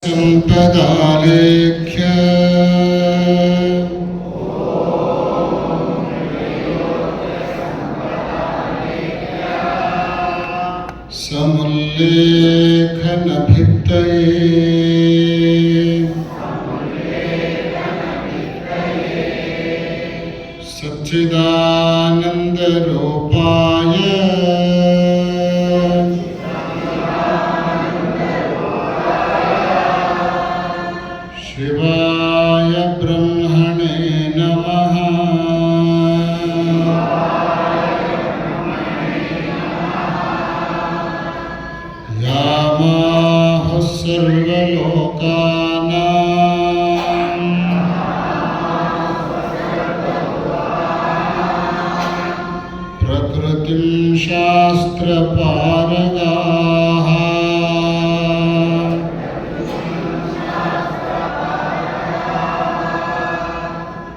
ಸಂಪದಾಲೇಖ್ಯ ಸಮುಲ್ಲೇಖನ ಭಿತ್ತಯೇ ಸಚ್ಚಿದಾನಂದ ರೂಪಾಯ ಶಿವಾಯ ಬ್ರಹ್ಮಣೇ ನಮಃ. ಯಾಮಾಹ ಸರ್ವಲೋಕಾನಾಂ ಪ್ರಕೃತಿಂ ಶಾಸ್ತ್ರಪಾರಗಾಃ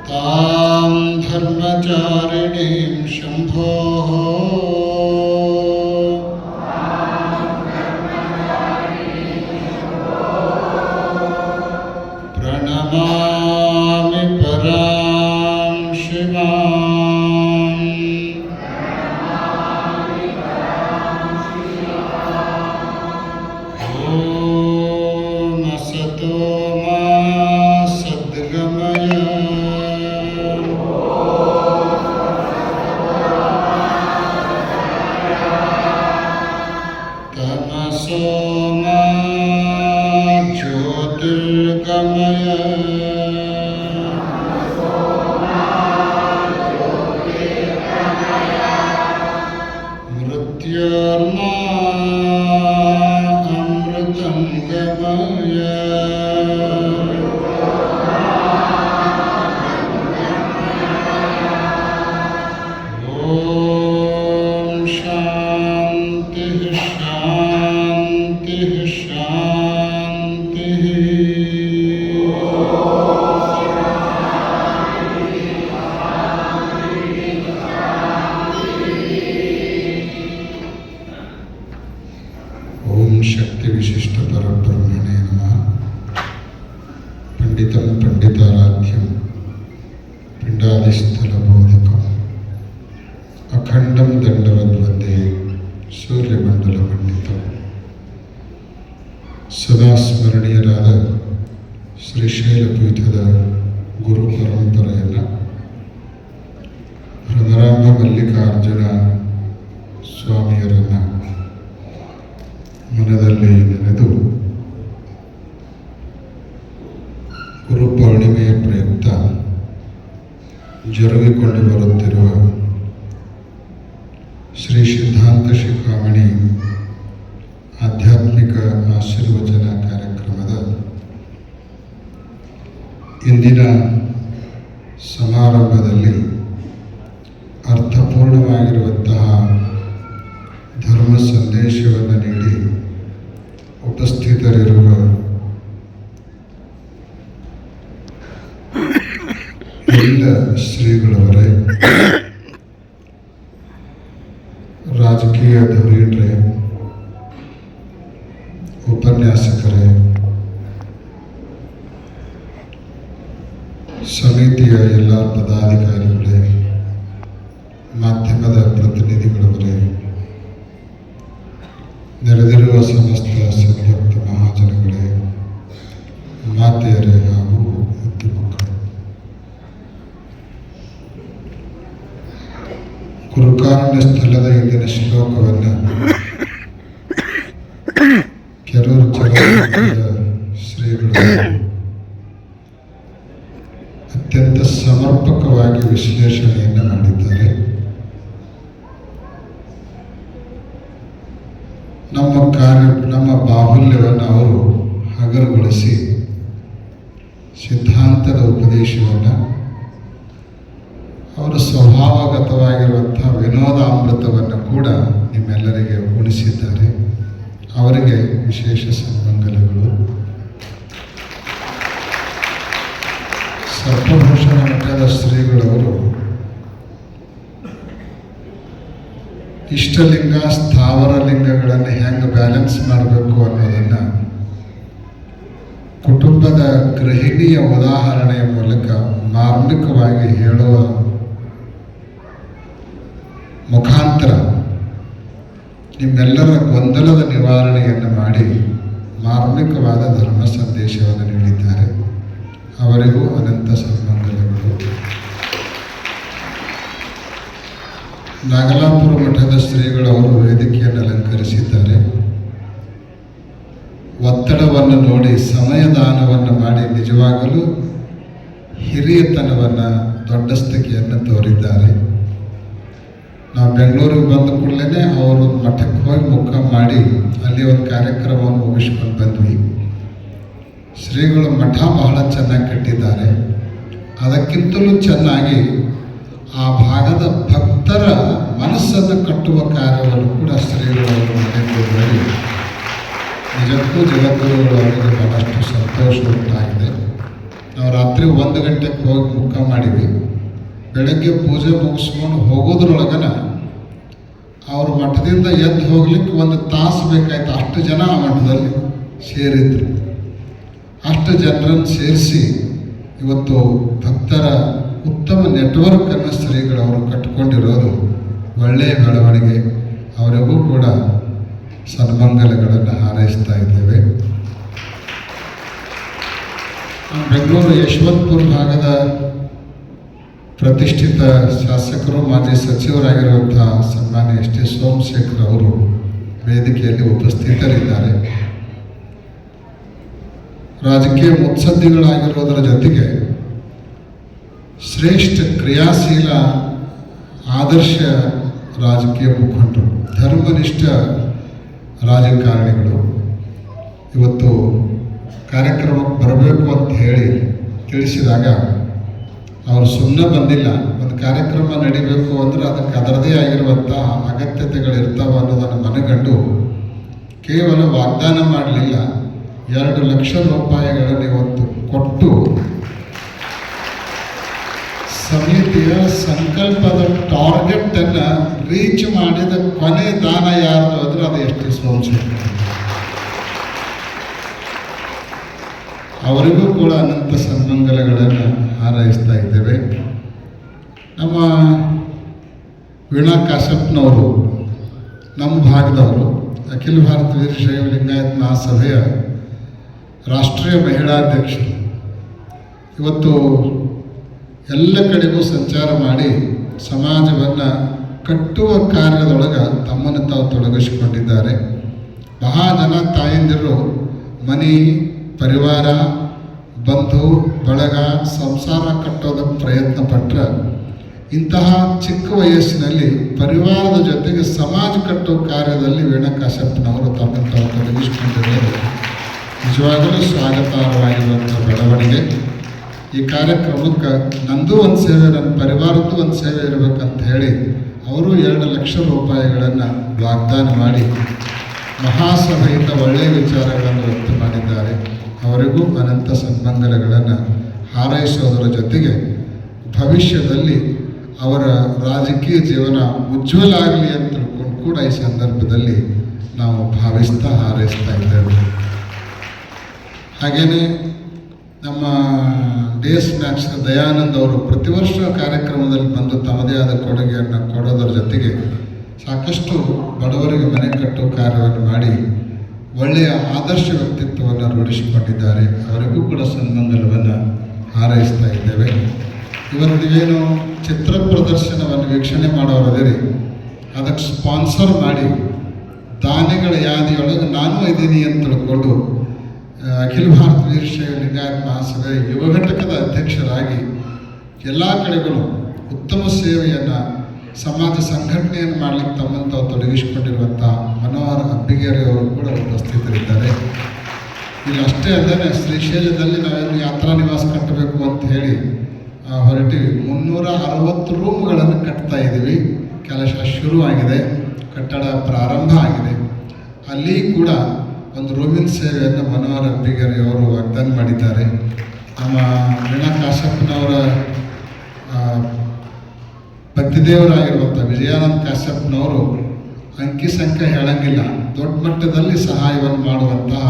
ತಾಂ ಧರ್ಮಚಾರಿಣೀಂ ಶಂಭೋಃ ಪ್ರಣಮಾಮಿ ಪರಾಂ ಶಿವಾಂ. ಓಂ ಅಸತೋ ಮಾ ಸದ್ಗಮಯ ತಮಸೋ ಮಾ ಜ್ಯೋತಿರ್ಗಮಯ. ಮೃತ್ಯೋರ್ಮಾ ಅಮೃತಂ ಗಮಯ. ಓಂ ಶಾಂತಿ ಶಾಂತಿ ಶಾಂತಿ. ಓಂ ಶಕ್ತಿ ವಿಶಿಷ್ಟ ಪರಬ್ರಹ್ಮಣೇ ನಮಃ. ಪಂಡಿತಂ ಪಂಡಿತಾರಾಧ್ಯಂ ಪಿಂಡಾದಿಸ್ಥಲ ಬೋಧಕಂ ಅಖಂಡಂ ದಂಡವದ್ವಂದೇ ಸೂರ್ಯಮಂಡಲ ಪಂಡಿತಂ. ಸದಾ ಸ್ಮರಣೀಯರಾದ ಶ್ರೀಶೈಲ ಪೀಠದ ಗುರು ಪರಂಪರೆಯನ್ನು ಭ್ರಮರಾಂಬ ಮಲ್ಲಿಕಾರ್ಜುನ ಸ್ವಾಮಿಯರನ್ನು ಮನದಲ್ಲಿ ನೆನೆದು ಗುರು ಪೌರ್ಣಿಮೆಯ ಪ್ರಯುಕ್ತ ಜರುಗಿಕೊಂಡು ಬರುತ್ತಿರುವ ಶ್ರೀ ಸಿದ್ಧಾಂತ ಶಿಖಾಮಣಿ ಆಧ್ಯಾತ್ಮಿಕ ಆಶೀರ್ವಚನ ಕಾರ್ಯಕ್ರಮದ ಇಂದಿನ ಸಮಾರಂಭದಲ್ಲಿ ಅರ್ಥಪೂರ್ಣವಾಗಿರುವಂತಹ ಧರ್ಮ ಸಂದೇಶವನ್ನು ನೀಡಿ ಉಪಸ್ಥಿತರಿರುವ ಎಲ್ಲ ಶ್ರೀಗಳವರೇ, ರಾಜಕೀಯ ಧುರೀಣರೇ, ಉಪನ್ಯಾಸಕರೇ, ಸಮಿತಿಯ ಎಲ್ಲ ಪದಾಧಿಕಾರಿಗಳೇ, ಮಾಧ್ಯಮದ ಪ್ರತಿನಿಧಿಗಳವರೇ, ನೆರೆದಿರುವ ಸಮಸ್ತ ಸದ್ಭಕ್ತ ಮಹಾಜನಗಳೇ, ಮಾತೆಯರೇ ಹಾಗೂ ಮುದ್ದು ಮಕ್ಕಳು, ಗುರುಕಾರುಣ್ಯ ಸ್ಥಳದ ಇಂದಿನ ಶ್ಲೋಕವನ್ನು ಕೆರೂರು ಚಲನಚಿತ್ರದ ಶ್ರೀಗಳು ಅತ್ಯಂತ ಸಮರ್ಪಕವಾಗಿ ವಿಶ್ಲೇಷಣೆಯನ್ನು ಮಾಡಿದ್ದಾರೆ. ನಮ್ಮ ಬಾಹುಲ್ಯವನ್ನು ಅವರು ಹಗರುಗೊಳಿಸಿ ಸಿದ್ಧಾಂತದ ಉಪದೇಶವನ್ನು ಅವರ ಸ್ವಭಾವಗತವಾಗಿರುವಂಥ ವಿನೋದಾಮೃತವನ್ನು ಕೂಡ ನಿಮ್ಮೆಲ್ಲರಿಗೆ ಉಣಿಸಿದ್ದಾರೆ. ಅವರಿಗೆ ವಿಶೇಷ ಸನ್ಮಂಗಲಗಳು. ಸರ್ಪಭೂಷಣ ಮಠದ ಶ್ರೀಗಳವರು ಇಷ್ಟಲಿಂಗ ಸ್ಥಾವರ ಲಿಂಗಗಳನ್ನು ಹೆಂಗೆ ಬ್ಯಾಲೆನ್ಸ್ ಮಾಡಬೇಕು ಅನ್ನೋದನ್ನು ಕುಟುಂಬದ ಗೃಹಿಣಿಯ ಉದಾಹರಣೆಯ ಮೂಲಕ ಮಾರ್ಮಿಕವಾಗಿ ಹೇಳುವ ಮುಖಾಂತರ ನಿಮ್ಮೆಲ್ಲರ ಗೊಂದಲದ ನಿವಾರಣೆಯನ್ನು ಮಾಡಿ ಮಾರ್ಮಿಕವಾದ ಧರ್ಮ ಸಂದೇಶವನ್ನು ನೀಡಿದ್ದಾರೆ. ಅವರಿಗೂ ಅನಂತ ಸನ್ಮಂಗಲಗಳು. ನಾಗಲಾಪುರ ಮಠದ ಶ್ರೀಗಳವರು ವೇದಿಕೆಯನ್ನು ಅಲಂಕರಿಸಿದ್ದಾರೆ. ಒತ್ತಡವನ್ನು ನೋಡಿ ಸಮಯದಾನವನ್ನು ಮಾಡಿ ನಿಜವಾಗಲೂ ಹಿರಿಯತನವನ್ನು ದೊಡ್ಡಸ್ತಿಕೆಯನ್ನು ತೋರಿದ್ದಾರೆ. ನಾವು ಬೆಂಗಳೂರಿಗೆ ಬಂದ ಕೂಡಲೇ ಅವರು ಮಠಕ್ಕೆ ಹೋಗಿ ಮುಖ ಮಾಡಿ ಅಲ್ಲಿ ಒಂದು ಕಾರ್ಯಕ್ರಮವನ್ನು ಮುಗಿಸ್ಕೊಂಡು ಬಂದ್ವಿ. ಶ್ರೀಗಳು ಮಠ ಬಹಳ ಚೆನ್ನಾಗಿ ಕಟ್ಟಿದ್ದಾರೆ. ಅದಕ್ಕಿಂತಲೂ ಚೆನ್ನಾಗಿ ಆ ಭಾಗದ ಭಕ್ತರ ಮನಸ್ಸನ್ನು ಕಟ್ಟುವ ಕಾರ್ಯವನ್ನು ಕೂಡ ಶ್ರೀಗಳವರು ಮಾಡಿದ್ದಾರೆ. ನಿಜಕ್ಕೂ ಜಗದ್ಗುರುಗಳವರಿಗೆ ಬಹಳಷ್ಟು ಸಂತೋಷ ಉಂಟಾಗಿದೆ. ನಾವು ರಾತ್ರಿ 1 ಗಂಟೆಗೆ ಹೋಗಿ ಮುಖ ಮಾಡಿದ್ವಿ. ಬೆಳಗ್ಗೆ ಪೂಜೆ ಮುಗಿಸ್ಕೊಂಡು ಹೋಗೋದ್ರೊಳಗನ ಅವ್ರ ಮಠದಿಂದ ಎದ್ದು ಹೋಗ್ಲಿಕ್ಕೆ 1 ತಾಸು ಬೇಕಾಯ್ತು. ಅಷ್ಟು ಜನ ಆ ಮಠದಲ್ಲಿ ಸೇರಿದ್ರು. ಅಷ್ಟು ಜನರನ್ನು ಸೇರಿಸಿ ಇವತ್ತು ಭಕ್ತರ ಉತ್ತಮ ನೆಟ್ವರ್ಕನ್ನು ಶ್ರೀಗಳವರು ಕಟ್ಟಿಕೊಂಡಿರೋದು ಒಳ್ಳೆಯ ಬೆಳವಣಿಗೆ. ಅವರಿಗೂ ಕೂಡ ಸನ್ಮಂಗಲಗಳನ್ನು ಹಾರೈಸ್ತಾ ಇದ್ದೇವೆ. ಬೆಂಗಳೂರು ಯಶವಂತಪುರ ಭಾಗದ ಪ್ರತಿಷ್ಠಿತ ಶಾಸಕರು ಮಾಜಿ ಸಚಿವರಾಗಿರುವಂತಹ ಸನ್ಮಾನ್ಯ ಎಸ್ ಟಿ ಸೋಮಶೇಖರ್ ಅವರು ವೇದಿಕೆಯಲ್ಲಿ ಉಪಸ್ಥಿತರಿದ್ದಾರೆ. ರಾಜಕೀಯ ಮುತ್ಸದ್ದಿಗಳಾಗಿರೋದರ ಜೊತೆಗೆ ಶ್ರೇಷ್ಠ ಕ್ರಿಯಾಶೀಲ ಆದರ್ಶ ರಾಜಕೀಯ ಮುಖಂಡರು, ಧರ್ಮನಿಷ್ಠ ರಾಜಕಾರಣಿಗಳು ಇವತ್ತು ಕಾರ್ಯಕ್ರಮಕ್ಕೆ ಬರಬೇಕು ಅಂತ ಹೇಳಿ ತಿಳಿಸಿದಾಗ ಅವರು ಸುಮ್ಮನೆ ಬಂದಿಲ್ಲ. ಒಂದು ಕಾರ್ಯಕ್ರಮ ನಡಿಬೇಕು ಅಂದರೆ ಅದಕ್ಕೆ ಅದರದೇ ಆಗಿರುವಂಥ ಅಗತ್ಯತೆಗಳಿರ್ತಾವೆ ಅನ್ನೋದನ್ನು ಮನಗಂಡು ಕೇವಲ ವಾಗ್ದಾನ ಮಾಡಲಿಲ್ಲ, 2 ಲಕ್ಷ ರೂಪಾಯಿಗಳನ್ನು ಇವತ್ತು ಕೊಟ್ಟು ಸಮಿತಿಯ ಸಂಕಲ್ಪದ ಟಾರ್ಗೆಟನ್ನು ರೀಚ್ ಮಾಡಿದ ಕೊನೆ ದಾನ ಯಾರ್ದು ಅಂದರೆ ಅದು ಎಸ್ ಟಿ ಸೋಮಶೇಖರ್. ಅವರಿಗೂ ಕೂಡ ಅನಂತ ಸನ್ಮಂಗಲಗಳನ್ನು ಹಾರೈಸ್ತಾ ಇದ್ದೇವೆ. ನಮ್ಮ ವೀಣಾ ಕಾಶ್ಯಪ್ನವರು ನಮ್ಮ ಭಾಗದವರು, ಅಖಿಲ ಭಾರತ ವೀರಶೈವ ಲಿಂಗಾಯತ್ ಮಹಾಸಭೆಯ ರಾಷ್ಟ್ರೀಯ ಮಹಿಳಾಧ್ಯಕ್ಷರು. ಇವತ್ತು ಎಲ್ಲ ಕಡೆಗೂ ಸಂಚಾರ ಮಾಡಿ ಸಮಾಜವನ್ನು ಕಟ್ಟುವ ಕಾರ್ಯದೊಳಗೆ ತಮ್ಮನ್ನು ತಾವು ತೊಡಗಿಸಿಕೊಂಡಿದ್ದಾರೆ. ಬಹಳ ಜನ ತಾಯಂದಿರು ಮನೆ, ಪರಿವಾರ, ಬಂಧು ಬಳಗ, ಸಂಸಾರ ಕಟ್ಟೋದಕ್ಕೆ ಪ್ರಯತ್ನ ಪಟ್ಟರೆ ಇಂತಹ ಚಿಕ್ಕ ವಯಸ್ಸಿನಲ್ಲಿ ಪರಿವಾರದ ಜೊತೆಗೆ ಸಮಾಜ ಕಟ್ಟುವ ಕಾರ್ಯದಲ್ಲಿ ವೀಣಾ ಕಾಶ್ಯಪ್ನವರು ತಮ್ಮನ್ನು ತಾವು ತೊಡಗಿಸಿಕೊಂಡಿದ್ದಾರೆ. ನಿಜವಾಗಲೂ ಸ್ವಾಗತಾರ್ಹವಾಗಿರುವಂಥ ಬೆಳವಣಿಗೆ. ಈ ಕಾರ್ಯಕ್ರಮಕ್ಕೆ ನಂದು ಒಂದು ಸೇವೆ, ನನ್ನ ಪರಿವಾರದ್ದು ಒಂದು ಸೇವೆ ಇರಬೇಕಂತ ಹೇಳಿ ಅವರು 2 ಲಕ್ಷ ರೂಪಾಯಿಗಳನ್ನು ವಾಗ್ದಾನ ಮಾಡಿ ಮಹಾಸಭೆಯಿಂದ ಒಳ್ಳೆಯ ವಿಚಾರಗಳನ್ನು ವ್ಯಕ್ತ ಮಾಡಿದ್ದಾರೆ. ಅವರಿಗೂ ಅನಂತ ಸನ್ಮಂಗಲಗಳನ್ನು ಹಾರೈಸೋದರ ಜೊತೆಗೆ ಭವಿಷ್ಯದಲ್ಲಿ ಅವರ ರಾಜಕೀಯ ಜೀವನ ಉಜ್ವಲ ಆಗಲಿ ಅಂತ ತಿಳ್ಕೊಂಡು ಕೂಡ ಈ ಸಂದರ್ಭದಲ್ಲಿ ನಾವು ಭಾವಿಸ್ತಾ ಹಾರೈಸ್ತಾ ಇದ್ದೇವೆ. ಹಾಗೆಯೇ ನಮ್ಮ DS ಮ್ಯಾಕ್ಸ್ ದಯಾನಂದ್ ಅವರು ಪ್ರತಿ ವರ್ಷ ಕಾರ್ಯಕ್ರಮದಲ್ಲಿ ಬಂದು ತಮ್ಮದೇ ಆದ ಕೊಡುಗೆಯನ್ನು ಕೊಡೋದರ ಜೊತೆಗೆ ಸಾಕಷ್ಟು ಬಡವರಿಗೆ ಮನೆ ಕಟ್ಟುವ ಕಾರ್ಯವನ್ನು ಮಾಡಿ ಒಳ್ಳೆಯ ಆದರ್ಶ ವ್ಯಕ್ತಿತ್ವವನ್ನು ರೂಢಿಸಿಕೊಂಡಿದ್ದಾರೆ. ಅವರಿಗೂ ಕೂಡ ಸನ್ಮಂಗಲವನ್ನು ಹಾರೈಸ್ತಾ ಇದ್ದೇವೆ. ಇವತ್ತು ನೀವೇನು ಚಿತ್ರ ಪ್ರದರ್ಶನವನ್ನು ವೀಕ್ಷಣೆ ಮಾಡೋರದಿರಿ, ಅದಕ್ಕೆ ಸ್ಪಾನ್ಸರ್ ಮಾಡಿ ದಾನಿಗಳ ಯಾದಿಯೊಳಗೆ ನಾನು ಇದ್ದೀನಿ ಅಂತ ತಿಳ್ಕೊಂಡು ಅಖಿಲ ಭಾರತ ವೀರಶೈವ ಲಿಂಗಾಯತ್ ಮಹಾಸಭೆ ಯುವ ಘಟಕದ ಅಧ್ಯಕ್ಷರಾಗಿ ಎಲ್ಲ ಕಡೆಗಳು ಉತ್ತಮ ಸೇವೆಯನ್ನು, ಸಮಾಜ ಸಂಘಟನೆಯನ್ನು ಮಾಡಲಿಕ್ಕೆ ತಮ್ಮನ್ನು ತಾವು ತೊಡಗಿಸಿಕೊಂಡಿರುವಂಥ ಮನೋಹರ್ ಅಬ್ಬಿಗೇರಿ ಅವರು ಕೂಡ ಉಪಸ್ಥಿತರಿದ್ದಾರೆ. ಇಲ್ಲಿ ಅಷ್ಟೇ ಅಲ್ಲದೆ ಶ್ರೀಶೈಲದಲ್ಲಿ ನಾವೇನು ಯಾತ್ರಾ ನಿವಾಸ ಕಟ್ಟಬೇಕು ಅಂತ ಹೇಳಿ ಹೊರಟಿವಿ. 360 ರೂಮ್ಗಳನ್ನು ಕಟ್ತಾ ಇದ್ದೀವಿ. ಕೆಲಸ ಶುರುವಾಗಿದೆ, ಕಟ್ಟಡ ಪ್ರಾರಂಭ ಆಗಿದೆ. ಅಲ್ಲಿ ಕೂಡ ಒಂದು ರೂಮಿನ ಸೇವೆಯನ್ನು ಮನೋಹರ್ ಅಬ್ಬಿಗೇರಿ ಅವರು ವಾಗ್ದಾನ ಮಾಡಿದ್ದಾರೆ. ನಮ್ಮ ವೀಣಾ ಕಾಶ್ಯಪ್ನವರ ಭಕ್ತಿದೇವರಾಗಿರುವಂಥ ವಿಜಯಾನಂದ ಕಾಶ್ಯಪ್ನವರು ಅಂಕಿ ಸಂಖ್ಯೆ ಹೇಳಂಗಿಲ್ಲ, ದೊಡ್ಡ ಮಟ್ಟದಲ್ಲಿ ಸಹಾಯವನ್ನು ಮಾಡುವಂತಹ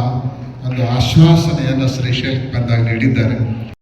ಒಂದು ಆಶ್ವಾಸನೆಯನ್ನು ಶ್ರೀಶೈಲಕ್ಕೆ ಬಂದಾಗ ನೀಡಿದ್ದಾರೆ.